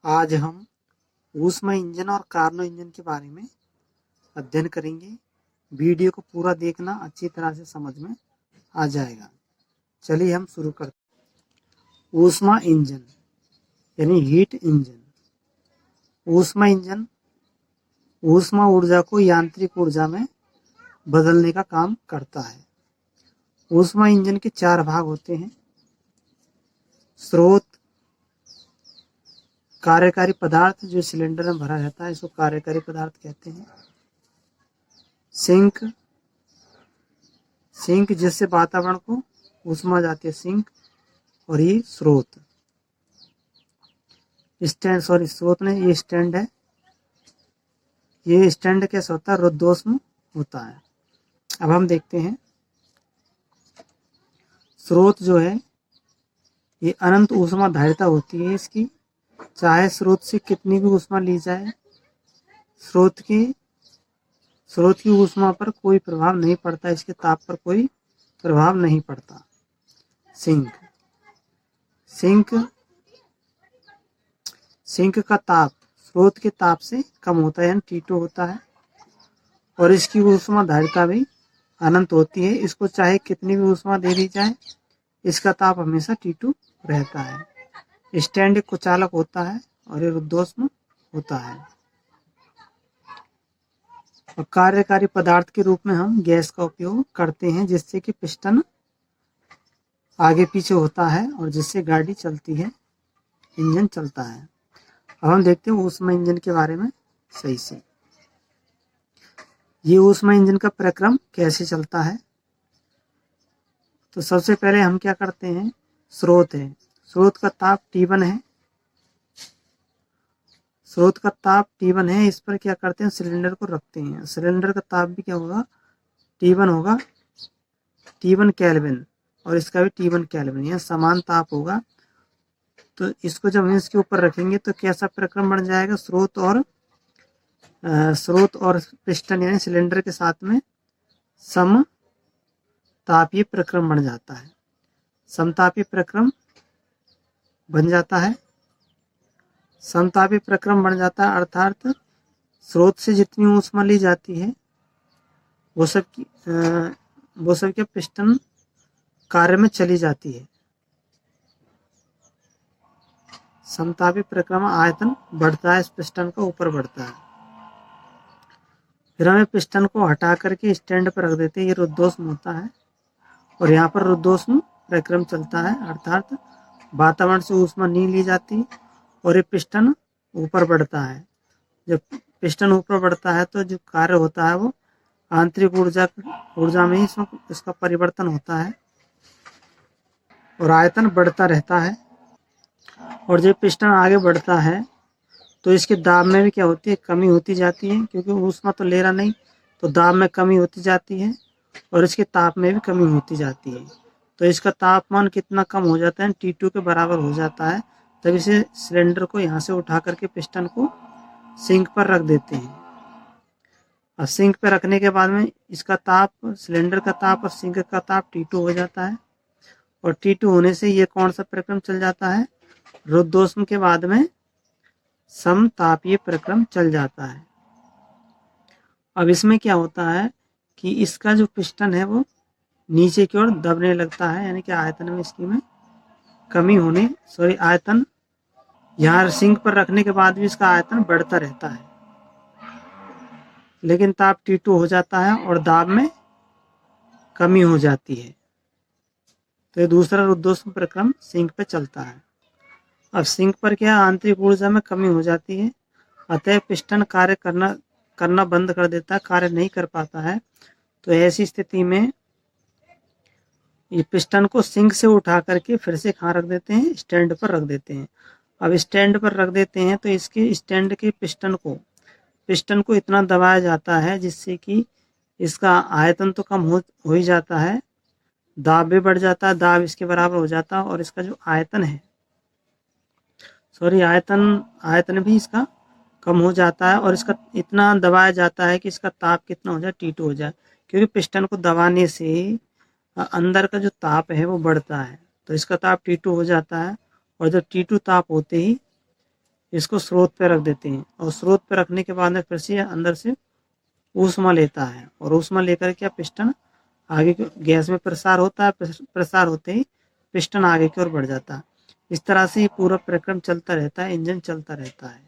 आज हम ऊष्मा इंजन और कार्नो इंजन के बारे में अध्ययन करेंगे। वीडियो को पूरा देखना, अच्छी तरह से समझ में आ जाएगा। चलिए हम शुरू करते हैं। ऊष्मा इंजन यानी हीट इंजन। ऊष्मा इंजन ऊष्मा ऊर्जा को यांत्रिक ऊर्जा में बदलने का काम करता है। ऊष्मा इंजन के 4 भाग होते हैं: स्रोत, कार्यकारी पदार्थ जो सिलेंडर में भरा रहता है, इसको कार्यकारी पदार्थ कहते हैं। सिंक, सिंक जिससे वातावरण को ऊष्मा जाती है, सिंक। और ये स्रोत, स्रोत नहीं, ये स्टैंड है। ये स्टैंड कैसा होता है? रुद्धोष्म होता है। अब हम देखते हैं स्रोत जो है ये अनंत ऊष्मा धारिता होती है इसकी। चाहे स्रोत से कितनी भी ऊष्मा ली जाए, स्रोत की ऊष्मा पर कोई प्रभाव नहीं पड़ता, इसके ताप पर कोई प्रभाव नहीं पड़ता। सिंक का ताप स्रोत के ताप से कम होता है, यानी T2 होता है। और इसकी ऊष्मा धारिता भी अनंत होती है। इसको चाहे कितनी भी ऊष्मा दे दी जाए, इसका ताप हमेशा T2 रहता है। स्टैंड कुचालक होता है और ये रुद्धोष्म होता है। और कार्यकारी पदार्थ के रूप में हम गैस का उपयोग करते हैं, जिससे कि पिस्टन आगे पीछे होता है और जिससे गाड़ी चलती है, इंजन चलता है। अब हम देखते हैं ऊष्मा इंजन के बारे में सही से। ये ऊष्मा इंजन का प्रक्रम कैसे चलता है? तो सबसे पहले हम क्या करते हैं, स्रोत है, स्रोत का ताप T1 है। स्रोत का ताप T1 है, इस पर क्या करते हैं, सिलेंडर को रखते हैं। सिलेंडर का ताप भी क्या होगा? T1 होगा, T1 केल्विन, और इसका भी T1 केल्विन, यह समान ताप होगा। तो इसको जब हम इसके ऊपर रखेंगे तो कैसा प्रक्रम बन जाएगा? स्रोत और पिस्टन यानी सिलेंडर के साथ में समतापीय प्रक्रम बन जाता है। समतापीय प्रक्रम बन जाता है। समतापीय प्रक्रम बन जाता है अर्थात स्रोत से जितनी ऊष्मा ली जाती है वो सब के पिस्टन कार्य में चली जाती है। समतापी प्रक्रम आयतन बढ़ता है, इस पिस्टन का ऊपर बढ़ता है। फिर हमें पिस्टन को हटा करके स्टैंड पर रख देते हैं, ये रुद्धोष्म होता है। और यहाँ पर रुद्धोष्म प्रक्रम चलता है, अर्थात वातावरण से ऊष्मा नहीं ली जाती और ये पिस्टन ऊपर बढ़ता है। जब पिस्टन ऊपर बढ़ता है तो जो कार्य होता है वो आंतरिक ऊर्जा में ही इसका परिवर्तन होता है और आयतन बढ़ता रहता है। और जब पिस्टन आगे बढ़ता है तो इसके दाब में भी क्या होती है? कमी होती जाती है, क्योंकि ऊष्मा तो ले रहा नहीं, तो दाब में कमी होती जाती है और इसके ताप में भी कमी होती जाती है। तो इसका तापमान कितना कम हो जाता है? T2 के बराबर हो जाता है। तब इसे सिलेंडर को यहाँ से उठा करके पिस्टन को सिंक पर रख देते हैं। और सिंक पर रखने के बाद में इसका ताप, सिलेंडर का ताप और सिंक का ताप T2 हो जाता है। और T2 होने से ये कौन सा प्रक्रम चल जाता है? रुद्धोष्म के बाद में समतापीय प्रक्रम चल जाता है। अब इसमें क्या होता है कि इसका जो पिस्टन है वो नीचे की ओर दबने लगता है, यानी कि आयतन में इसकी में कमी होने आयतन यहाँ सिंक पर रखने के बाद भी इसका आयतन बढ़ता रहता है, लेकिन ताप T2 हो जाता है और दाब में कमी हो जाती है। तो ये दूसरा रुद्धोष्म प्रक्रम सिंक पे चलता है। अब सिंक पर क्या, आंतरिक ऊर्जा में कमी हो जाती है, अतः पिस्टन कार्य करना बंद कर देता है, कार्य नहीं कर पाता है। तो ऐसी स्थिति में ये पिस्टन को सिंक से उठा करके फिर से कहाँ रख देते हैं? स्टैंड पर रख देते हैं। अब स्टैंड पर रख देते हैं तो इसके स्टैंड के पिस्टन को इतना दबाया जाता है जिससे कि इसका आयतन तो कम हो ही जाता है, दाब भी बढ़ जाता है, दाब इसके बराबर हो जाता है और इसका जो आयतन है, आयतन भी इसका कम हो जाता है। और इसका इतना दबाया जाता है कि इसका ताप कितना हो जाए? T2 हो जाए, क्योंकि पिस्टन को दबाने से अंदर का जो ताप है वो बढ़ता है, तो इसका ताप T2 हो जाता है। और जब T2 ताप होते ही इसको स्रोत पे रख देते हैं और स्रोत पे रखने के बाद में फिर से अंदर से ऊष्मा लेता है और ऊष्मा लेकर के पिस्टन आगे गैस में प्रसार होता है। प्रसार होते ही पिस्टन आगे की ओर बढ़ जाता है। इस तरह से ये पूरा प्रक्रम चलता रहता है, इंजन चलता रहता है।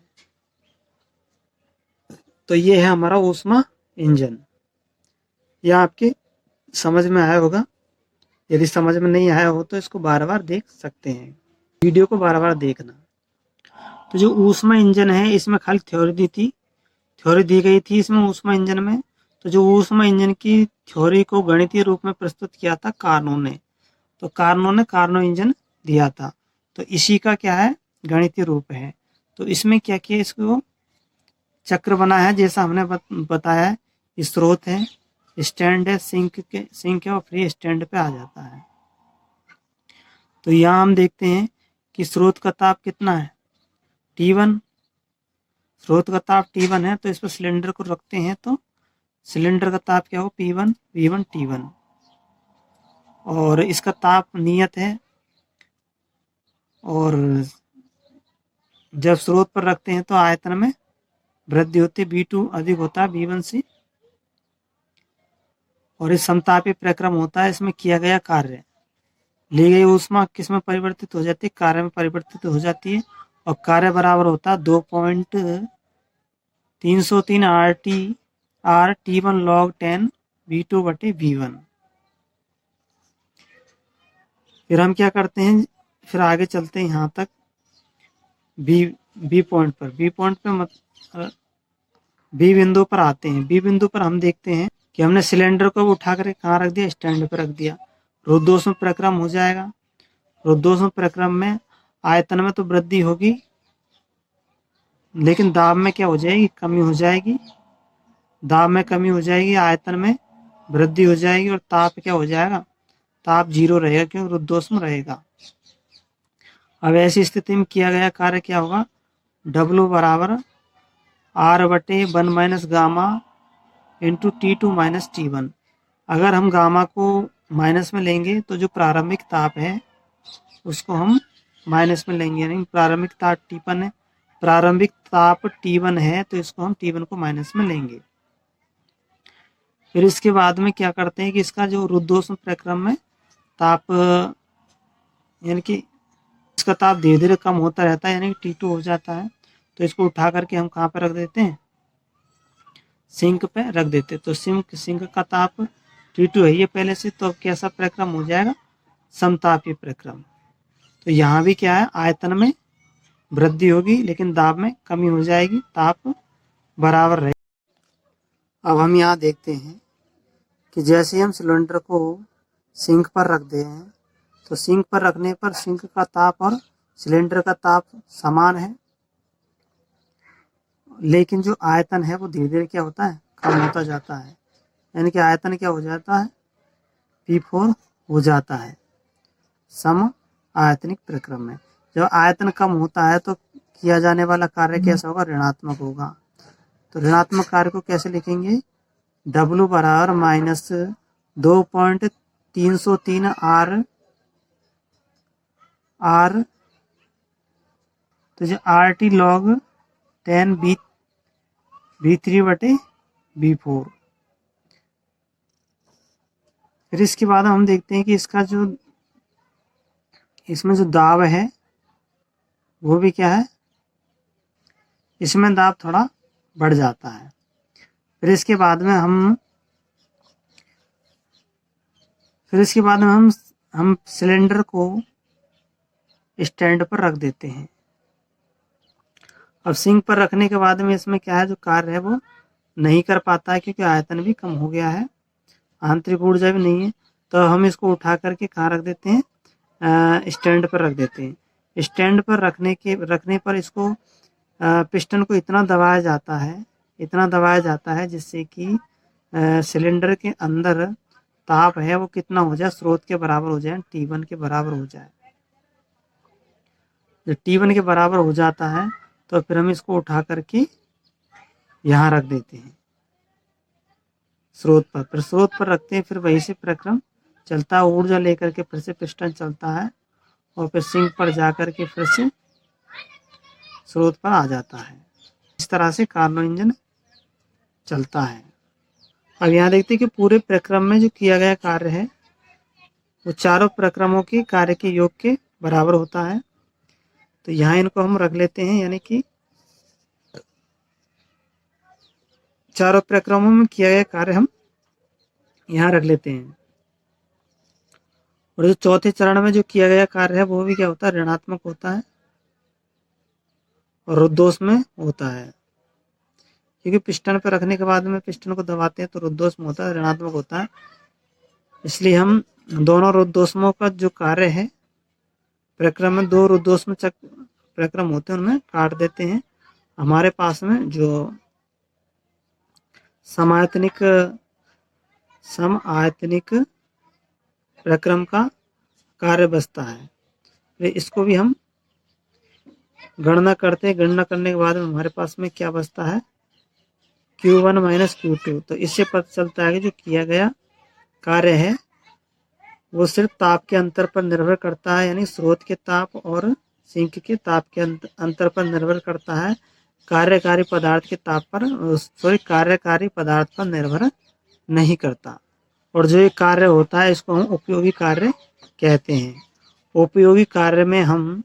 तो ये है हमारा ऊष्मा इंजन। यह आपके समझ में आया होगा। यदि समझ में नहीं आया हो तो इसको बार बार देख सकते हैं, वीडियो को बार बार देखना। तो जो ऊष्मा इंजन है इसमें खाली थ्योरी दी गई थी इसमें ऊष्मा इंजन में। तो जो ऊष्मा इंजन की थ्योरी को गणितीय रूप में प्रस्तुत किया था कार्नो ने। तो कार्नो ने कार्नो इंजन दिया था। तो इसी का क्या है, गणितीय रूप है। तो इसमें क्या किया, इसको चक्र बना है जैसा हमने बताया है। स्रोत है, स्टैंड है, सिंक है और फ्री स्टैंड पे आ जाता है। तो यहाँ हम देखते हैं कि स्रोत का ताप कितना है, T1। स्रोत का ताप T1 है। तो इस पर सिलेंडर को रखते हैं तो सिलेंडर का ताप क्या हो, P1 V1 T1। और इसका ताप नियत है। और जब स्रोत पर रखते हैं तो आयतन में वृद्धि होती है, V2 अधिक होता है V1 से। और इस समतापी प्रक्रम होता है। इसमें किया गया कार्य, ली गई ऊष्मा किस में परिवर्तित हो जाती है, कार्य में परिवर्तित हो जाती है। और कार्य बराबर होता है 2.303 R T1 log 10 V2 बटे V1। फिर हम क्या करते हैं, फिर आगे चलते हैं यहाँ तक बी पॉइंट पर। बी पॉइंट पे बी बिंदु पर आते हैं। बी बिंदु पर हम देखते हैं कि हमने सिलेंडर को उठा कर कहाँ रख दिया, स्टैंड पर रख दिया। रुद्धोष्म प्रक्रम हो जाएगा। रुद्धोष्म प्रक्रम में आयतन में तो वृद्धि होगी लेकिन दाब में क्या हो जाएगी, कमी हो जाएगी। दाब में कमी हो जाएगी, आयतन में वृद्धि हो जाएगी और ताप क्या हो जाएगा, ताप 0 रहेगा क्योंकि रुद्धोष्म रहेगा। अब ऐसी स्थिति में किया गया कार्य क्या होगा, W बराबर R बटे 1 minus gamma into T2 minus T1। अगर हम गामा को माइनस में लेंगे तो जो प्रारंभिक ताप है उसको हम माइनस में लेंगे, यानी प्रारंभिक ताप T1 है, प्रारंभिक ताप T1 है तो इसको हम T1 को माइनस में लेंगे। फिर इसके बाद में क्या करते हैं कि इसका जो रुद्धोष्म प्रक्रम में ताप, यानी कि इसका ताप धीरे धीरे कम होता रहता है, यानी कि T2 हो जाता है। तो इसको उठा करके हम कहाँ पे रख देते हैं, सिंक पे रख देते हैं। तो सिंक का ताप T2 है ये पहले से, तो अब कैसा प्रक्रम हो जाएगा, समतापी प्रक्रम। तो यहाँ भी क्या है, आयतन में वृद्धि होगी लेकिन दाब में कमी हो जाएगी, ताप बराबर रहेगा। अब हम यहाँ देखते हैं कि जैसे हम सिलेंडर को सिंक पर रख दे हैं तो सिंक पर रखने पर सिंक का ताप और सिलेंडर का ताप समान है, लेकिन जो आयतन है वो धीरे धीरे क्या होता है, कम होता जाता है। यानी कि आयतन क्या हो जाता है, P4 हो जाता है सम आयतनिक प्रक्रम में। जब आयतन कम होता है तो किया जाने वाला कार्य कैसा होगा, ऋणात्मक होगा। तो ऋणात्मक कार्य को कैसे लिखेंगे, W बराबर माइनस 2.303 R तो जो RT log 10 V3 बटे V4। फिर इसके बाद हम देखते हैं कि इसका जो इसमें जो दाब है वो भी क्या है, इसमें दाब थोड़ा बढ़ जाता है। फिर इसके बाद में हम सिलेंडर को स्टैंड पर रख देते हैं। अब सिंक पर रखने के बाद में इसमें क्या है, जो कार्य है वो नहीं कर पाता है क्योंकि आयतन भी कम हो गया है, आंतरिक ऊर्जा भी नहीं है। तो हम इसको उठा करके कहाँ रख देते हैं, स्टैंड पर रख देते हैं। स्टैंड पर रखने पर इसको पिस्टन को इतना दबाया जाता है जिससे कि सिलेंडर के अंदर ताप है वो कितना हो जाए, स्रोत के बराबर हो जाए, T1 के बराबर हो जाए। जब T1 के बराबर हो जाता है तो फिर हम इसको उठा करके यहाँ रख देते हैं स्रोत पर। फिर स्रोत पर रखते हैं, फिर वही से प्रक्रम चलता है, ऊर्जा लेकर के फिर से पिस्टन चलता है और फिर सिंक पर जा कर के फिर से स्रोत पर आ जाता है। इस तरह से कार्नो इंजन चलता है। अब यहाँ देखते हैं कि पूरे प्रक्रम में जो किया गया कार्य है वो चारों प्रक्रमों के कार्य के योग के बराबर होता है। तो यहाँ इनको हम रख लेते हैं, यानी कि चारों प्रक्रमों में किया गया कार्य हम यहाँ रख लेते हैं। और जो चौथे चरण में जो किया गया कार्य है वो भी क्या होता है, ऋणात्मक होता है और रुद्धोष में होता है, क्योंकि पिस्टन पर रखने के बाद में पिस्टन को दबाते हैं तो रुद्धोष में होता है, ऋणात्मक होता है। इसलिए हम दोनों रुद्धोष्मों का जो कार्य है प्रक्रम में, दो रुद्धोष्म प्रक्रम होते हैं उनमें काट देते हैं। हमारे पास में जो समायतनिक प्रक्रम का कार्य बचता है। तो इसको भी हम गणना करते हैं। गणना करने के बाद में हमारे पास में क्या बचता है, Q1 माइनस Q2। तो इससे पता चलता है कि जो किया गया कार्य है वो सिर्फ ताप के अंतर पर निर्भर करता है, यानी स्रोत के ताप और सिंक के ताप के अंतर पर निर्भर करता है, कार्यकारी पदार्थ के ताप पर कार्यकारी पदार्थ पर निर्भर नहीं करता। और जो ये कार्य होता है इसको हम उपयोगी कार्य कहते हैं। उपयोगी कार्य में हम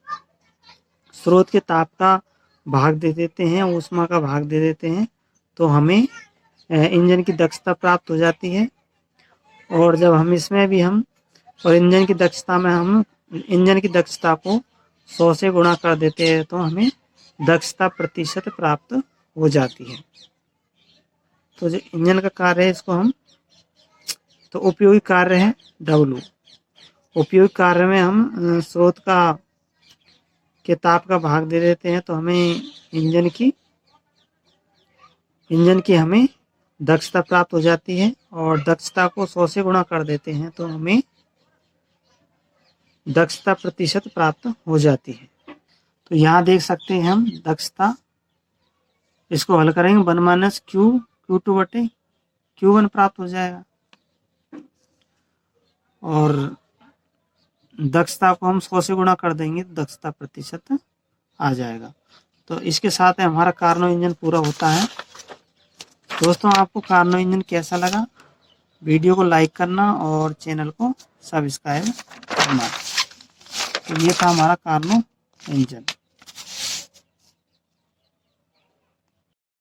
स्रोत के ताप का भाग दे देते हैं, ऊष्मा का भाग दे देते हैं, तो हमें इंजन की दक्षता प्राप्त हो जाती है। और जब हम इसमें भी और इंजन की दक्षता को 100 से गुणा कर देते हैं तो हमें दक्षता प्रतिशत प्राप्त हो जाती है। तो जो इंजन का कार्य है इसको हम, तो उपयोगी कार्य है W। उपयोगी कार्य में हम स्रोत के ताप का भाग दे देते हैं तो हमें इंजन की हमें दक्षता प्राप्त हो जाती है, और दक्षता को 100 से गुणा कर देते हैं तो हमें दक्षता प्रतिशत प्राप्त हो जाती है। तो यहाँ देख सकते हैं हम दक्षता, इसको हल करेंगे 1 माइनस Q2 बटे Q1 प्राप्त हो जाएगा, और दक्षता को हम 100 से गुणा कर देंगे तो दक्षता प्रतिशत आ जाएगा। तो इसके साथ हमारा कार्नो इंजन पूरा होता है। दोस्तों, आपको कार्नो इंजन कैसा लगा, वीडियो को लाइक करना और चैनल को सब्सक्राइब करना। तो ये था हमारा कार्नो इंजन।